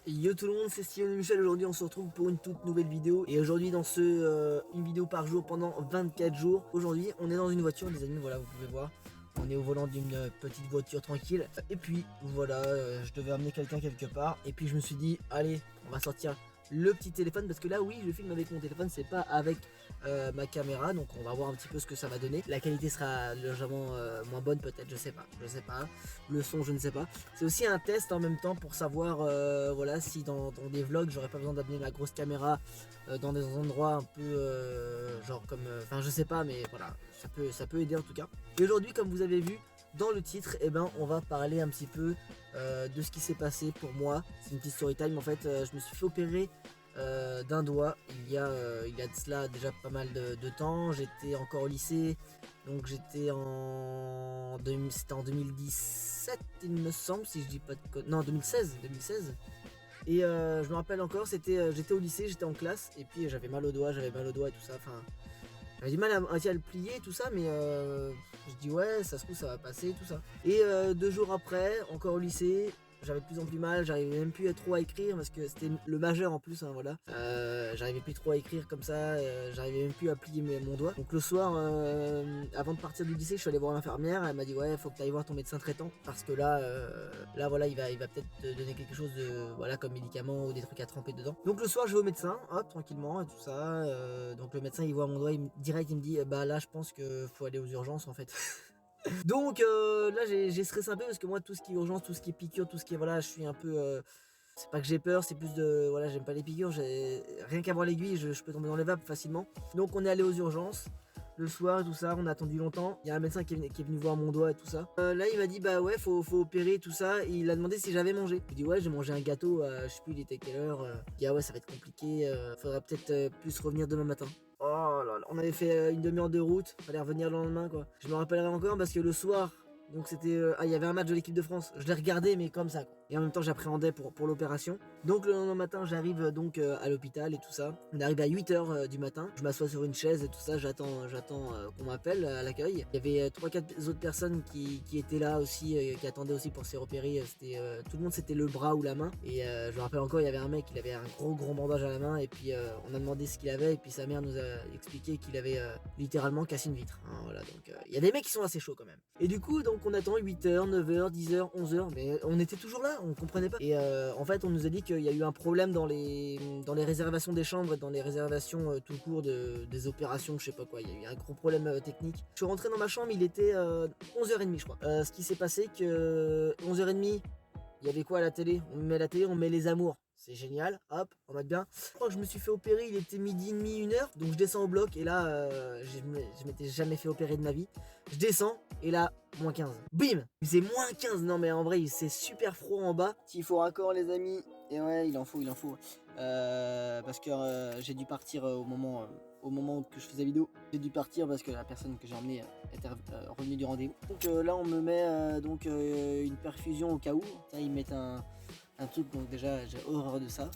Yo tout le monde, c'est Steven et Michel. Aujourd'hui on se retrouve pour une toute nouvelle vidéo. Et aujourd'hui dans une vidéo par jour pendant 24 jours. Aujourd'hui on est dans une voiture les amis, voilà vous pouvez voir. On est au volant d'une petite voiture tranquille. Et puis voilà, je devais amener quelqu'un quelque part. Et puis je me suis dit, allez, on va sortir le petit téléphone. Parce que là oui, je filme avec mon téléphone, c'est pas avec ma caméra. Donc on va voir un petit peu ce que ça va donner. La qualité sera légèrement moins bonne peut-être, je sais pas. Le son, je ne sais pas. C'est aussi un test en même temps pour savoir voilà, si dans des vlogs, j'aurais pas besoin d'amener ma grosse caméra dans des endroits un peu genre comme... Enfin je sais pas, mais voilà, ça peut aider en tout cas. Et aujourd'hui, comme vous avez vu dans le titre, eh ben, on va parler un petit peu de ce qui s'est passé pour moi. C'est une petite story time en fait. Je me suis fait opérer d'un doigt il y a de cela déjà pas mal de temps. J'étais encore au lycée, donc j'étais c'était en 2017 il me semble, si je dis pas de non 2016. Et je me rappelle encore, j'étais au lycée, j'étais en classe et puis j'avais mal au doigt et tout ça. Enfin, j'avais du mal à le plier tout ça, mais je dis ouais, ça se trouve ça va passer tout ça. Et 2 jours après, encore au lycée, j'avais de plus en plus mal, j'arrivais même plus trop à écrire parce que c'était le majeur en plus, hein, voilà. J'arrivais plus trop à écrire comme ça, j'arrivais même plus à plier mon doigt. Donc le soir, avant de partir du lycée, je suis allé voir l'infirmière, elle m'a dit ouais, faut que tu ailles voir ton médecin traitant parce que là voilà, il va peut-être te donner quelque chose de voilà comme médicament ou des trucs à tremper dedans. Donc le soir, je vais au médecin, hop, tranquillement et tout ça. Donc le médecin il voit mon doigt, direct il me dit bah là je pense que faut aller aux urgences en fait. Donc là j'ai stressé un peu parce que moi tout ce qui est urgence, tout ce qui est piqûre, tout ce qui est voilà, je suis un peu c'est pas que j'ai peur, c'est plus de voilà, j'aime pas les piqûres, rien qu'à voir l'aiguille, je peux tomber dans les vapes facilement. Donc on est allé aux urgences. Le soir, tout ça, on a attendu longtemps. Il y a un médecin qui est venu voir mon doigt et tout ça. Là, il m'a dit, bah ouais, faut opérer tout ça. Et il a demandé si j'avais mangé. Je lui ai dit, ouais, j'ai mangé un gâteau, je sais plus, il était quelle heure. Il dit, ah ouais, ça va être compliqué. Faudra peut-être plus revenir demain matin. Oh là là, on avait fait une demi-heure de route. Fallait revenir le lendemain, quoi. Je me rappellerai encore parce que le soir, donc c'était... il y avait un match de l'équipe de France. Je l'ai regardé, mais comme ça, quoi. Et en même temps, j'appréhendais pour l'opération. Donc le lendemain matin, j'arrive donc à l'hôpital et tout ça. On arrive à 8h du matin. Je m'assois sur une chaise et tout ça. J'attends qu'on m'appelle à l'accueil. Il y avait 3-4 autres personnes qui étaient là aussi, qui attendaient aussi pour se faire opérer. Tout le monde, c'était le bras ou la main. Et je me rappelle encore, il y avait un mec, il avait un gros bandage à la main. Et puis on a demandé ce qu'il avait. Et puis sa mère nous a expliqué qu'il avait littéralement cassé une vitre. Hein, voilà, donc il y a des mecs qui sont assez chauds quand même. Et du coup, donc on attend 8h, 9h, 10h, 11h. Mais on était toujours là, on comprenait pas. Et en fait, on nous a dit qu'il y a eu un problème dans les réservations des chambres et dans les réservations tout court des opérations, je sais pas quoi. Il y a eu un gros problème technique. Je suis rentré dans ma chambre, il était 11h30 je crois. Ce qui s'est passé que 11h30, il y avait quoi à la télé? On met la télé, on met Les Amours. C'est génial, hop, on va bien. Je crois que je me suis fait opérer, il était midi et demi, 1h. Donc je descends au bloc et là, je m'étais jamais fait opérer de ma vie. Je descends et là, moins 15. Bim! C'est moins 15. Non mais en vrai, c'est super froid en bas. S'il faut raccord les amis. Et ouais, il en faut. Parce que j'ai dû partir au moment que je faisais la vidéo. J'ai dû partir parce que la personne que j'ai emmenée était revenue du rendez-vous. Donc là, on me met une perfusion au cas où. Ça, ils mettent un truc, donc déjà j'ai horreur de ça.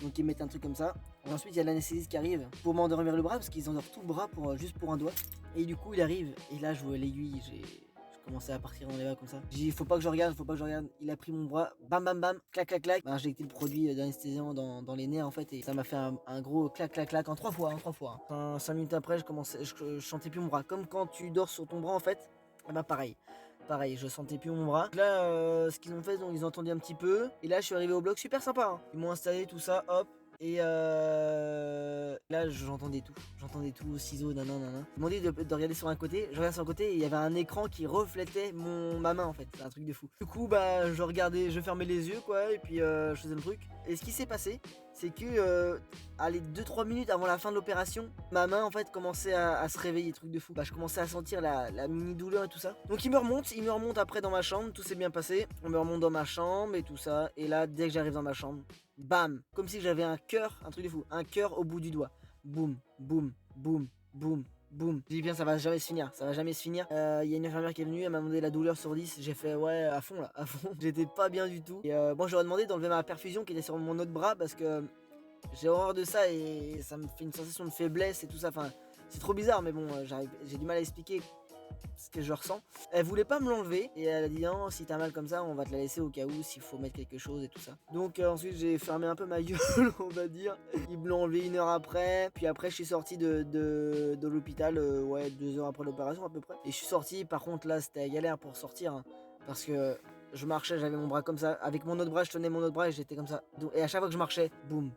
Donc ils mettent un truc comme ça. Et ensuite il y a l'anesthésiste qui arrive pour m'endormir le bras parce qu'ils endorment tout le bras juste pour un doigt. Et du coup il arrive et là je vois l'aiguille, j'ai commencé à partir dans les bras comme ça. J'ai dit faut pas que je regarde. Il a pris mon bras, bam bam bam, clac clac clac. J'ai injecté le produit d'anesthésiant dans les nerfs en fait et ça m'a fait un gros clac clac clac en 3 fois. Enfin, 5 minutes après je sentais plus mon bras. Comme quand tu dors sur ton bras en fait. Et bah pareil, je sentais plus mon bras. Là, ce qu'ils ont fait, donc ils ont entendu un petit peu. Et là, je suis arrivé au bloc, super sympa. Hein. Ils m'ont installé tout ça, hop. Et là, j'entendais tout, ciseaux, nanana. Ils m'ont dit de regarder sur un côté. Je regardais sur un côté et il y avait un écran qui reflétait ma main en fait. C'est un truc de fou. Du coup, bah, je fermais les yeux quoi. Et puis, je faisais le truc. Et ce qui s'est passé, c'est que, allez, 2-3 minutes avant la fin de l'opération, ma main en fait commençait à se réveiller, truc de fou. Bah, je commençais à sentir la mini douleur et tout ça. Donc, il me remonte après dans ma chambre. Tout s'est bien passé. On me remonte dans ma chambre et tout ça. Et là, dès que j'arrive dans ma chambre, bam, comme si j'avais un cœur, un truc de fou, un cœur au bout du doigt. Boum, boum, boum, boum, boum. J'ai dit bien, ça va jamais se finir. Y a une infirmière qui est venue, elle m'a demandé la douleur sur 10. J'ai fait ouais, à fond là, à fond. J'étais pas bien du tout. Et moi, j'aurais demandé d'enlever ma perfusion qui était sur mon autre bras parce que j'ai horreur de ça et ça me fait une sensation de faiblesse et tout ça. Enfin, c'est trop bizarre, mais bon, j'ai du mal à expliquer ce que je ressens. Elle voulait pas me l'enlever et elle a dit non, si t'as mal comme ça, on va te la laisser au cas où s'il faut mettre quelque chose et tout ça. Donc ensuite j'ai fermé un peu ma gueule, on va dire. Ils me l'ont enlevé 1 heure après. Puis après je suis sorti de l'hôpital, ouais, 2 heures après l'opération à peu près. Et je suis sorti, par contre là c'était galère pour sortir, hein, parce que je marchais, j'avais mon bras comme ça. Avec mon autre bras, je tenais mon autre bras et j'étais comme ça. Et à chaque fois que je marchais, boum,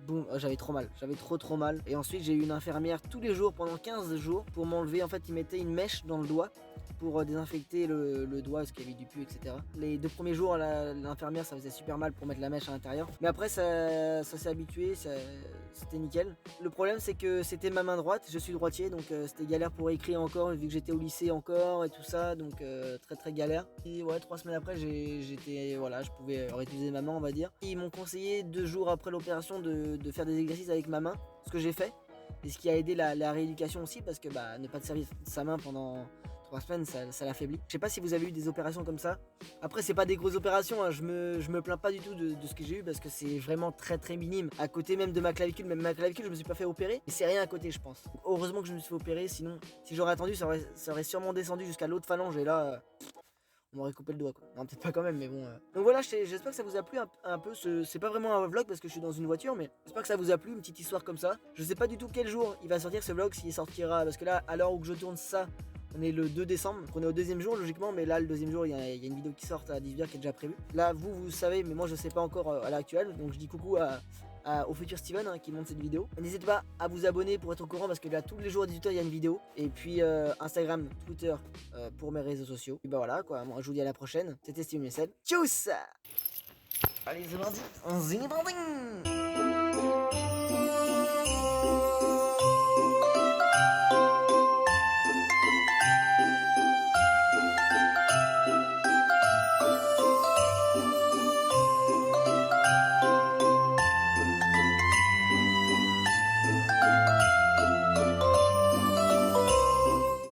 boum, j'avais trop mal, j'avais trop mal. Et ensuite j'ai eu une infirmière tous les jours pendant 15 jours pour m'enlever. En fait il mettait une mèche dans le doigt pour désinfecter le doigt parce qu'il y avait du pu, etc. Les 2 premiers jours l'infirmière ça faisait super mal pour mettre la mèche à l'intérieur, mais après ça s'est habitué, c'était nickel. Le problème c'est que c'était ma main droite, je suis droitier, donc c'était galère pour écrire encore vu que j'étais au lycée encore et tout ça, donc très galère. Et ouais, 3 semaines après j'étais, voilà, je pouvais réutiliser ma main, on va dire. Ils m'ont conseillé 2 jours après l'opération de faire des exercices avec ma main, ce que j'ai fait, et ce qui a aidé la rééducation aussi, parce que ne pas te servir de sa main pendant 3 semaines, ça l'affaiblit. Je sais pas si vous avez eu des opérations comme ça. Après c'est pas des grosses opérations, hein. Je me plains pas du tout de ce que j'ai eu, parce que c'est vraiment très minime. À côté même de ma clavicule, même ma clavicule je me suis pas fait opérer, mais c'est rien à côté je pense. Heureusement que je me suis fait opérer, sinon si j'aurais attendu ça aurait sûrement descendu jusqu'à l'autre phalange, et là on m'aurait coupé le doigt quoi. Non, peut-être pas quand même, mais bon. Donc voilà, j'espère que ça vous a plu un peu. C'est pas vraiment un vlog parce que je suis dans une voiture, mais j'espère que ça vous a plu, une petite histoire comme ça. Je sais pas du tout quel jour il va sortir ce vlog, s'il sortira, parce que là, à l'heure où je tourne ça, on est le 2 décembre, donc on est au 2e jour logiquement, mais là le 2e jour il y a une vidéo qui sort à 18h qui est déjà prévue. Là vous savez, mais moi je sais pas encore à l'heure actuelle, donc je dis coucou au futur Steven, hein, qui monte cette vidéo. N'hésitez pas à vous abonner pour être au courant, parce que là tous les jours à 18h il y a une vidéo. Et puis Instagram, Twitter pour mes réseaux sociaux. Et bah voilà quoi, moi je vous dis à la prochaine. C'était Steven Messel. Tchuss. Allez c'est parti, on zing.